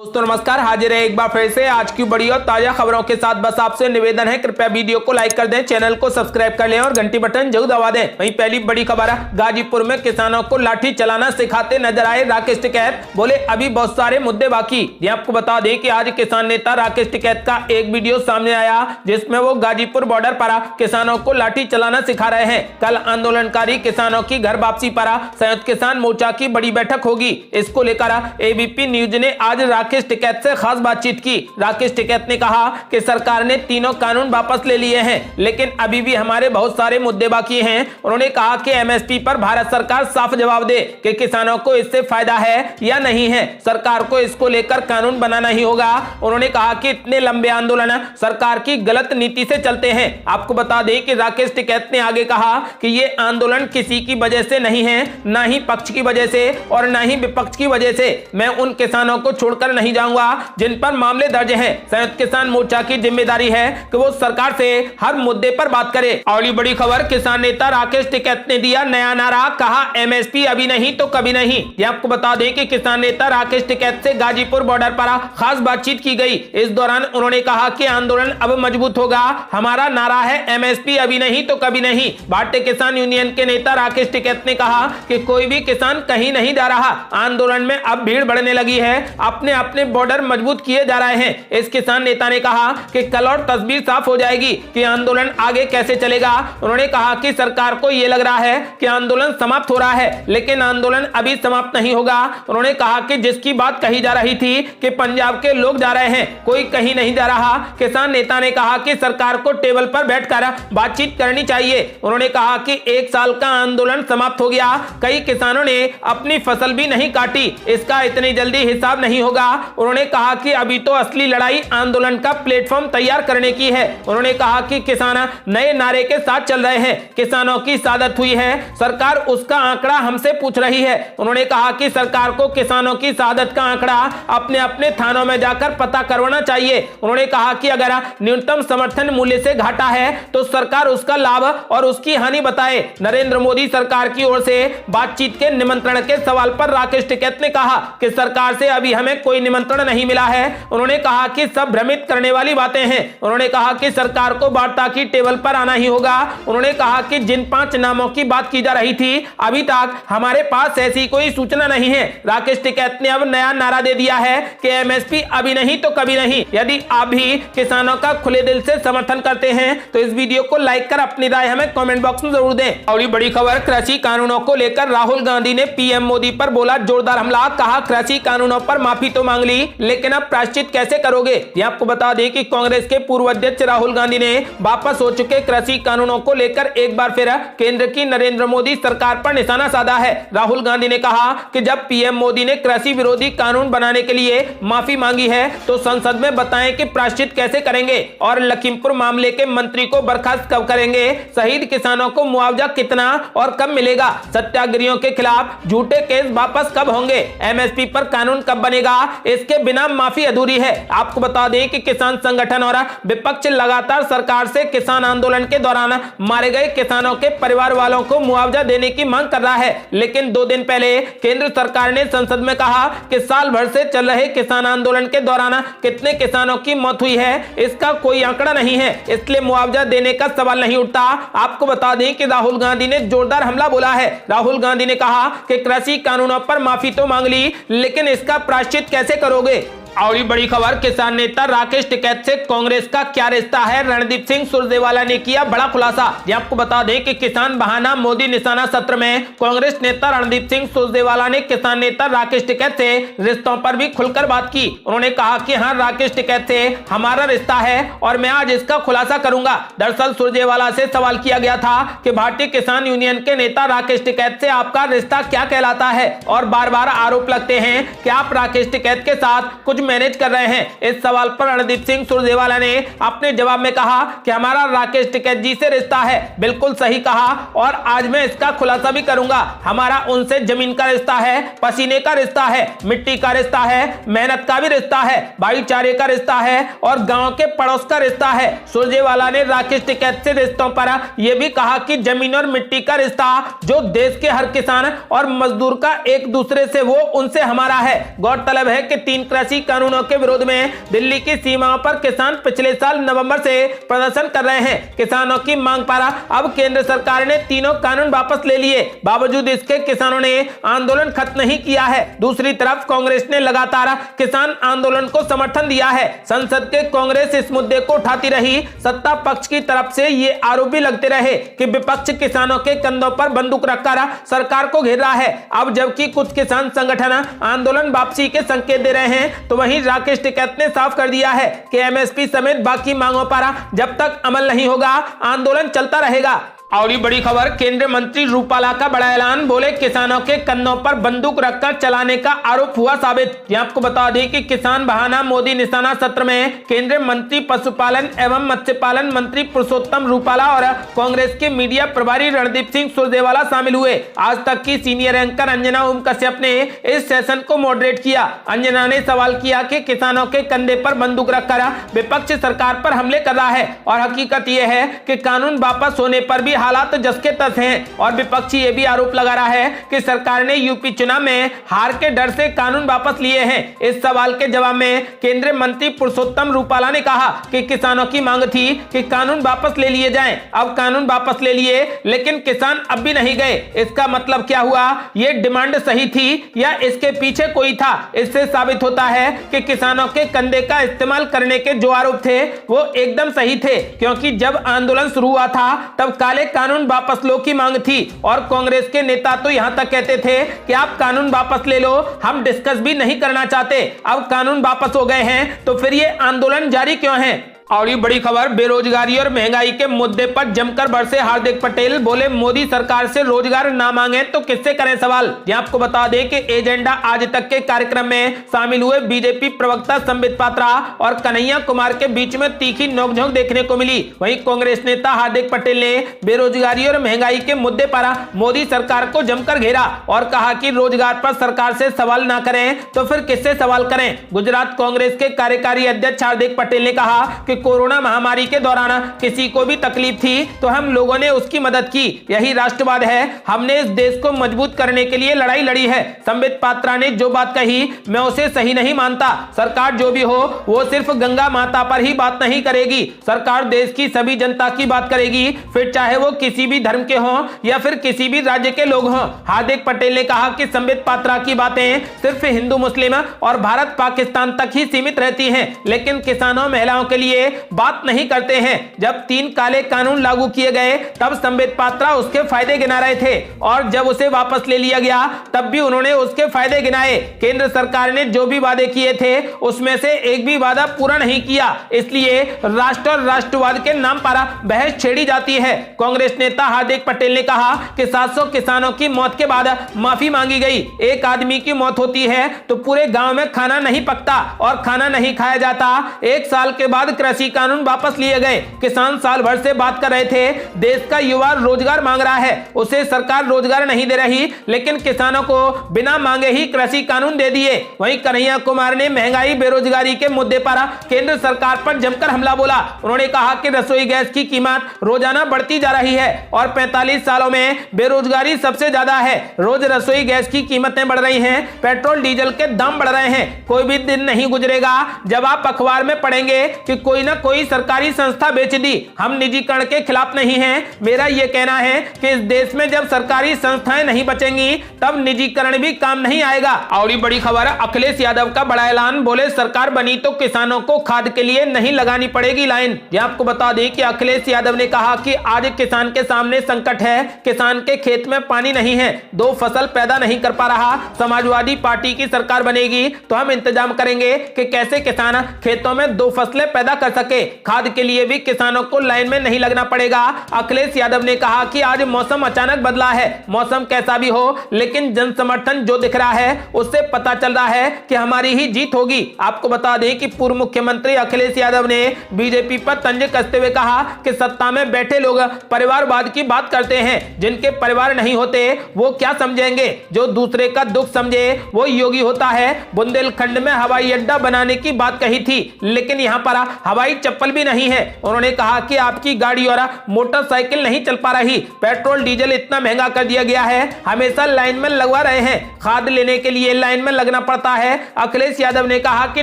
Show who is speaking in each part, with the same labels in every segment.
Speaker 1: दोस्तों नमस्कार, हाजिर है एक बार फिर से आज की बड़ी और ताजा खबरों के साथ। बस आपसे निवेदन है, कृपया वीडियो को लाइक कर दें, चैनल को सब्सक्राइब कर लें और घंटी बटन जरूर दबा दें। वहीं पहली बड़ी खबर है, गाजीपुर में किसानों को लाठी चलाना सिखाते नजर आए राकेश टिकैत। बोले अभी बहुत सारे मुद्दे बाकी। ये आपको बता दें कि आज किसान नेता राकेश टिकैत का एक वीडियो सामने आया जिसमें वो गाजीपुर बॉर्डर पर किसानों को लाठी चलाना सिखा रहे हैं। कल आंदोलनकारी किसानों की घर वापसी पर संयुक्त किसान मोर्चा की बड़ी बैठक होगी। इसको लेकर एबीपी न्यूज ने आज राकेश टिकैत से खास बातचीत की। राकेश टिकैत ने कहा कि सरकार ने तीनों कानून वापस ले लिए हैं, लेकिन अभी भी हमारे बहुत सारे मुद्दे बाकी हैं। उन्होंने कहा कि एमएसपी पर भारत सरकार साफ जवाब दे कि किसानों को इससे फायदा है या नहीं है। सरकार को इसको लेकर कानून बनाना ही होगा। उन्होंने कहा कि इतने लंबे आंदोलन सरकार की गलत नीति से चलते हैं। आपको बता दें कि राकेश टिकैत ने आगे कहा कि ये आंदोलन किसी की वजह से नहीं है, ना ही पक्ष की वजह से और ना ही विपक्ष की वजह से। मैं उन किसानों को छोड़कर नहीं जाऊंगा जिन पर मामले दर्ज हैं। संयुक्त किसान मोर्चा की जिम्मेदारी है कि वो सरकार से हर मुद्दे पर बात करे। अगली बड़ी खबर, किसान नेता राकेश टिकैत ने दिया नया नारा, कहा एमएसपी अभी नहीं तो कभी नहीं। ये आपको बता दें कि किसान नेता राकेश टिकैत से गाजीपुर बॉर्डर पर खास बातचीत की गई। इस दौरान उन्होंने कहा कि आंदोलन अब मजबूत होगा। हमारा नारा है एमएसपी अभी नहीं तो कभी नहीं। भारतीय किसान यूनियन के नेता राकेश टिकैत ने कहा कि कोई भी किसान कहीं नहीं जा रहा। आंदोलन में अब भीड़ बढ़ने लगी है, अपने अपने बॉर्डर मजबूत किए जा रहे हैं। इस किसान नेता ने कहा कि कल और तस्वीर साफ हो जाएगी कि आंदोलन आगे कैसे चलेगा। उन्होंने कहा कि सरकार को यह लग रहा है कि आंदोलन समाप्त हो रहा है, लेकिन आंदोलन अभी समाप्त नहीं होगा। उन्होंने कहा कि जिसकी बात कही जा रही थी कि पंजाब के लोग जा रहे हैं, कोई कहीं नहीं जा रहा। किसान नेता ने कहा कि सरकार को टेबल पर बैठकर बातचीत करनी चाहिए। उन्होंने कहा कि 1 साल का आंदोलन समाप्त हो गया, कई किसानों ने अपनी फसल भी नहीं काटी, इसका इतनी जल्दी हिसाब नहीं होगा। उन्होंने कहा कि अभी तो असली लड़ाई आंदोलन का प्लेटफॉर्म तैयार करने की है। उन्होंने कहा कि किसान नए नारे के साथ चल रहे हैं, किसानों की शहादत हुई है, सरकार उसका आंकड़ा हमसे पूछ रही है। उन्होंने कहा कि सरकार को किसानों की शहादत का आंकड़ा अपने अपने थानों में जाकर पता करवाना चाहिए। उन्होंने कहा कि अगर न्यूनतम समर्थन मूल्य से घाटा है तो सरकार उसका लाभ और उसकी हानि बताए। नरेंद्र मोदी सरकार की ओर से बातचीत के निमंत्रण के सवाल पर राकेश टिकैत ने कहा कि सरकार से अभी हमें कोई निमंत्रण नहीं मिला है। उन्होंने कहा कि सब भ्रमित करने वाली बातें हैं। उन्होंने कहा कि सरकार को वार्ता की टेबल पर आना ही होगा। उन्होंने कहा कि जिन 5 नामों की बात की जा रही थी, अभी तक हमारे पास ऐसी कोई सूचना नहीं है। राकेश टिकैत ने अब नया नारा दे दिया है कि एमएसपी अभी नहीं तो कभी नहीं। यदि आप भी किसानों का खुले दिल से समर्थन करते हैं तो इस वीडियो को लाइक कर अपनी राय हमें कमेंट बॉक्स में जरूर दें। और बड़ी खबर, कृषि कानूनों को लेकर राहुल गांधी ने पीएम मोदी पर बोला जोरदार हमला। कहा कृषि कानूनों पर माफी तो मांग ली, लेकिन अब प्रायश्चित कैसे करोगे। ये आपको बता दें कि कांग्रेस के पूर्व अध्यक्ष राहुल गांधी ने वापस हो चुके कृषि कानूनों को लेकर एक बार फिर केंद्र की नरेंद्र मोदी सरकार पर निशाना साधा है। राहुल गांधी ने कहा कि जब पीएम मोदी ने कृषि विरोधी कानून बनाने के लिए माफी मांगी है तो संसद में बताएं कि प्रायश्चित कैसे करेंगे और लखीमपुर मामले के मंत्री को बर्खास्त कब करेंगे। शहीद किसानों को मुआवजा कितना और कब मिलेगा। सत्याग्रहियों के खिलाफ झूठे केस वापस कब होंगे। एमएसपी पर कानून कब बनेगा। इसके बिना माफी अधूरी है। आपको बता दें कि किसान संगठन और विपक्ष लगातार सरकार से किसान आंदोलन के दौरान मारे गए किसानों के परिवार वालों को मुआवजा देने की मांग कर रहा है, लेकिन 2 दिन पहले केंद्र सरकार ने संसद में कहा कि साल भर से चल रहे किसान आंदोलन के दौरान कितने किसानों की मौत हुई है इसका कोई आंकड़ा नहीं है, इसलिए मुआवजा देने का सवाल नहीं उठता। आपको बता दें कि राहुल गांधी ने जोरदार हमला बोला है। राहुल गांधी ने कहा कि कृषि कानूनों पर माफी तो मांग ली, लेकिन इसका प्रायश्चित कैसे करोगे। और बड़ी खबर, किसान नेता राकेश टिकैत से कांग्रेस का क्या रिश्ता है। रणदीप सिंह सुरजेवाला ने किया बड़ा खुलासा। ये आपको बता दें कि किसान बहाना मोदी निशाना सत्र में कांग्रेस नेता रणदीप सिंह सुरजेवाला ने किसान नेता राकेश टिकैत से रिश्तों पर भी खुलकर बात की। उन्होंने कहा कि हाँ, राकेश टिकैत से हमारा रिश्ता है और मैं आज इसका खुलासा करूंगा। दरअसल सुरजेवाला से सवाल किया गया था कि भारतीय किसान यूनियन के नेता राकेश टिकैत से आपका रिश्ता क्या कहलाता है और बार बार आरोप लगते हैं कि आप राकेश टिकैत के साथ कुछ मैनेज कर रहे हैं। इस सवाल पर रणदीप सिंह सुरजेवाला ने अपने जवाब में कहा कि हमारा राकेश टिकैत जी से रिश्ता है। बिल्कुल सही कहा और आज मैं इसका खुलासा भी करूंगा। हमारा उनसे जमीन का रिश्ता है, पसीने का रिश्ता है, मिट्टी का रिश्ता है, मेहनत का भी रिश्ता है, भाईचारे का रिश्ता है और गांव के पड़ोस का रिश्ता है। सुरजेवाला ने राकेश टिकैत से रिश्तों पर यह भी कहा कि जमीन और मिट्टी का रिश्ता जो देश के हर किसान और मजदूर का एक दूसरे से वो उनसे हमारा है। गौरतलब है कि 3 कृषि कानूनों के विरोध में दिल्ली की सीमाओं पर किसान पिछले साल नवंबर से प्रदर्शन कर रहे हैं। किसानों की मांग पर अब केंद्र सरकार ने तीनों कानून वापस ले लिए। बावजूद इसके किसानों ने आंदोलन खत्म नहीं किया है। दूसरी तरफ कांग्रेस ने लगातार किसान आंदोलन को समर्थन दिया है। संसद के कांग्रेस इस मुद्दे को उठाती रही। सत्ता पक्ष की तरफ से ये आरोप भी लगते रहे कि विपक्ष किसानों के कंधों पर बंदूक रखकर सरकार को घेर रहा है। अब जबकि कुछ किसान संगठन आंदोलन वापसी के संकेत दे रहे हैं, तो वहीं राकेश टिकैत ने साफ कर दिया है कि एमएसपी समेत बाकी मांगों पर जब तक अमल नहीं होगा आंदोलन चलता रहेगा। और बड़ी खबर, केंद्रीय मंत्री रूपाला का बड़ा ऐलान। बोले किसानों के कंधों पर बंदूक रखकर चलाने का आरोप हुआ साबित। ये आपको बता दें कि किसान बहाना मोदी निशाना सत्र में केंद्रीय मंत्री पशुपालन एवं मत्स्य पालन मंत्री पुरुषोत्तम रूपाला और कांग्रेस के मीडिया प्रभारी रणदीप सिंह सुरजेवाला शामिल हुए। आज तक की सीनियर एंकर अंजना ओम कश्यप ने इस सेशन को मॉडरेट किया। अंजना ने सवाल किया कि किसानों के कंधे पर बंदूक रखकर विपक्ष सरकार पर हमले कर रहा है और हकीकत यह है कि कानून वापस होने पर भी हालात जस के तस हैं। और विपक्षी ये भी आरोप लगा रहा है कि सरकार ने यूपी चुनाव में हार के डर से कानून वापस लिए हैं। इस सवाल के जवाब में केंद्रीय मंत्री पुरुषोत्तम रूपाला ने कहा कि किसानों की मांग थी कि कानून वापस ले लिए जाएं। अब कानून वापस ले लिए, लेकिन किसान अब भी नहीं गए। इसका मतलब क्या हुआ? ये डिमांड सही थी या इसके पीछे कोई था? इससे साबित होता है कि किसानों के कंधे का इस्तेमाल करने के जो आरोप थे वो एकदम सही थे, क्योंकि जब आंदोलन शुरू हुआ था तब काले कानून वापस लो की मांग थी और कांग्रेस के नेता तो यहां तक कहते थे कि आप कानून वापस ले लो, हम डिस्कस भी नहीं करना चाहते। अब कानून वापस हो गए हैं तो फिर ये आंदोलन जारी क्यों है? और ये बड़ी खबर, बेरोजगारी और महंगाई के मुद्दे पर जमकर बरसे हार्दिक पटेल। बोले मोदी सरकार से रोजगार ना मांगे तो किससे करें सवाल। ये आपको बता दें कि एजेंडा आज तक के कार्यक्रम में शामिल हुए बीजेपी प्रवक्ता संबित पात्रा और कन्हैया कुमार के बीच में तीखी नोकझोंक देखने को मिली। वहीं कांग्रेस नेता हार्दिक पटेल ने बेरोजगारी और महंगाई के मुद्दे पर मोदी सरकार को जमकर घेरा और कहा कि रोजगार पर सरकार से सवाल ना करें तो फिर किससे सवाल करें। गुजरात कांग्रेस के कार्यकारी अध्यक्ष हार्दिक पटेल ने कहा कि कोरोना महामारी के दौरान किसी को भी तकलीफ थी तो हम लोगों ने उसकी मदद की। यही राष्ट्रवाद है। हमने इस देश को मजबूत करने के लिए लड़ाई लड़ी है। संबित पात्रा ने जो बात कही मैं उसे सही नहीं मानता। सरकार जो भी हो वो सिर्फ गंगा माता पर ही बात नहीं करेगी। सरकार देश की सभी जनता की बात करेगी, फिर चाहे वो किसी भी धर्म के हों या फिर किसी भी राज्य के लोग हों। हार्दिक पटेल ने कहा कि संबित पात्रा की बातें सिर्फ हिंदू मुस्लिम और भारत पाकिस्तान तक ही सीमित रहती हैं, लेकिन किसानों महिलाओं के लिए बात नहीं करते हैं। जब 3 काले कानून लागू किए गए तब संबित पात्रा उसके फायदे गिना रहे थे और जब उसे वापस ले लिया गया तब भी उन्होंने उसके फायदे गिनाए। केंद्र सरकार ने जो भी वादे किए थे उसमें से एक भी वादा पूरा नहीं किया, इसलिए राष्ट्र और राष्ट्रवाद के नाम पर बहस छेड़ी जाती है। कांग्रेस नेता हार्दिक पटेल ने कहा कि 700 किसानों की मौत के बाद माफी मांगी गई। एक आदमी की मौत होती है तो पूरे गांव में खाना नहीं पकता और खाना नहीं खाया जाता। 1 साल के बाद कृषि कानून वापस लिए गए। किसान साल भर से बात कर रहे थे, देश का युवा रोजगार मांग रहा है, उसे सरकार रोजगार नहीं दे रही, लेकिन किसानों को बिना मांगे ही कृषि कानून दे दिए। वहीं कन्हैया कुमार ने महंगाई बेरोजगारी के मुद्दे पर केंद्र सरकार पर जमकर हमला बोला। उन्होंने कहा कि रसोई गैस की कीमत रोजाना बढ़ती जा रही है और 45 सालों में बेरोजगारी सबसे ज्यादा है। रोज रसोई गैस की कीमतें बढ़ रही हैं, पेट्रोल डीजल के दाम बढ़ रहे हैं। कोई भी दिन नहीं गुजरेगा जब आप अखबार में पढ़ेंगे कि कोई ना कोई सरकारी संस्था बेच दी। हम निजीकरण के खिलाफ नहीं हैं। मेरा यह कहना है कि इस देश में जब सरकारी संस्थाएं नहीं बचेंगी तब निजीकरण भी काम नहीं आएगा। और बड़ी खबर, अखिलेश यादव का बड़ा ऐलान। बोले सरकार बनी तो किसानों को खाद के लिए नहीं लगानी पड़ेगी लाइन। यह आपको बता दें कि अखिलेश यादव ने कहा कि आज किसान के सामने संकट है। किसान के खेत में पानी नहीं है, 2 फसल पैदा नहीं कर पा रहा। समाजवादी पार्टी की सरकार बनेगी तो हम इंतजाम करेंगे कि कैसे किसान खेतों में 2 फसलें पैदा कर सके। खाद के लिए भी किसानों को लाइन में नहीं लगना पड़ेगा। अखिलेश यादव ने कहा कि आज मौसम अचानक बदला है। मौसम कैसा भी हो, लेकिन जन समर्थन जो दिख रहा है उससे पता चल रहा है कि हमारी ही जीत होगी। आपको बता दें कि पूर्व मुख्यमंत्री अखिलेश यादव ने बीजेपी पर तंज कसते हुए कहा कि सत्ता में बैठे लोग परिवारवाद की बात करते हैं, जिनके परिवार नहीं होते वो क्या समझेंगे। जो दूसरे का दुख समझे वो योगी होता है। बुंदेलखंड में हवाई अड्डा बनाने की बात कही थी, लेकिन यहाँ पर हवाई चप्पल भी नहीं है। उन्होंने कहा कि आपकी गाड़ी और मोटरसाइकिल नहीं चल पा रही, पेट्रोल डीजल इतना महंगा कर दिया गया है, हमेशा लाइन में लगवा रहे हैं, खाद लेने के लिए लाइन में लगना पड़ता है। अखिलेश यादव ने कहा कि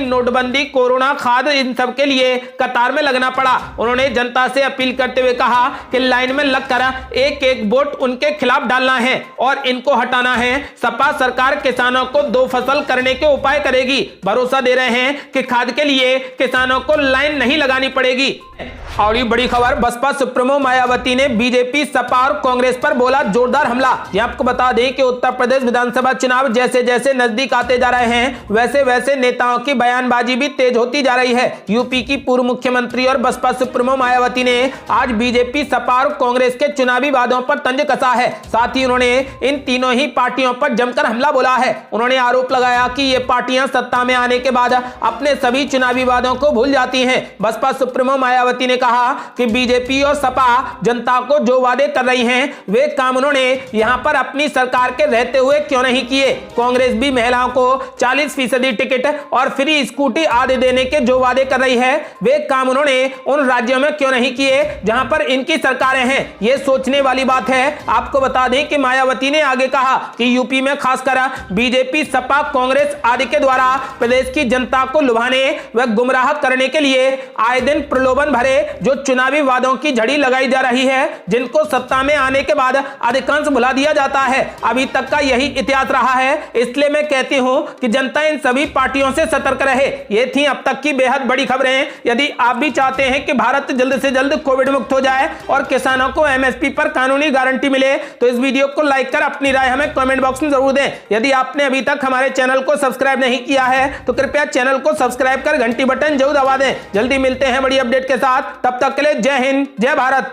Speaker 1: नोटबंदी, कोरोना, खाद, इन सब के लिए कतार में लगना पड़ा। उन्होंने जनता से अपील करते हुए कहा कि लाइन में लगकर एक एक वोट उनके खिलाफ डालना है और इनको हटाना है। सपा सरकार किसानों को दो फसल करने के उपाय करेगी। भरोसा दे रहे हैं कि खाद के लिए किसानों को लाइन नहीं लगानी पड़ेगी। और ये बड़ी खबर, बसपा सुप्रीमो मायावती ने बीजेपी, सपा और कांग्रेस पर बोला जोरदार हमला। ये आपको बता दें कि उत्तर प्रदेश विधानसभा चुनाव जैसे जैसे नजदीक आते जा रहे हैं, वैसे वैसे नेताओं की बयानबाजी भी तेज होती जा रही है। यूपी की पूर्व मुख्यमंत्री और बसपा सुप्रीमो मायावती ने आज बीजेपी, सपा और कांग्रेस के चुनावी वादों पर तंज कसा है। साथ ही उन्होंने इन तीनों ही पार्टियों पर जमकर हमला बोला है। उन्होंने आरोप लगाया कि ये पार्टियां सत्ता में आने के बाद अपने सभी चुनावी वादों को भूल जाती हैं। बसपा सुप्रीमो मायावती ने कहा कि बीजेपी और सपा जनता को जो वादे कर रही हैं, वे काम उन्होंने यहां पर अपनी सरकार के रहते हुए क्यों नहीं किए। कांग्रेस भी महिलाओं को 40% टिकट और फ्री स्कूटी आदि देने के जो वादे कर रही है, वे काम उन्होंने उन राज्यों में क्यों नहीं किए जहां पर इनकी सरकारें हैं। यह सोचने वाली बात है। आपको बता दें कि मायावती ने आगे कहा कि यूपी में खासकर बीजेपी, सपा, कांग्रेस आदि के द्वारा प्रदेश की जनता को लुभाने व गुमराह करने के लिए आए दिन प्रलोभन भरे जो चुनावी वादों की झड़ी लगाई जा रही है, जिनको सत्ता में आने के बाद अधिकांश भुला दिया जाता है। अभी तक का यही इतिहास रहा है। इसलिए मैं कहती हूं कि जनता इन सभी पार्टियों से सतर्क रहे। ये थी अब तक की बेहद बड़ी खबरें। यदि आप भी चाहते हैं कि भारत जल्द से जल्द कोविड मुक्त हो जाए और किसानों को एमएसपी पर कानूनी गारंटी मिले, तो इस वीडियो को लाइक कर अपनी राय हमें कमेंट बॉक्स में जरूर दें। यदि आपने अभी तक हमारे चैनल को सब्सक्राइब नहीं किया है तो कृपया चैनल को सब्सक्राइब कर घंटी बटन जरूर दबा दें। जल्दी मिलते हैं बड़ी अपडेट के साथ। तब तक के लिए जय हिंद, जय भारत।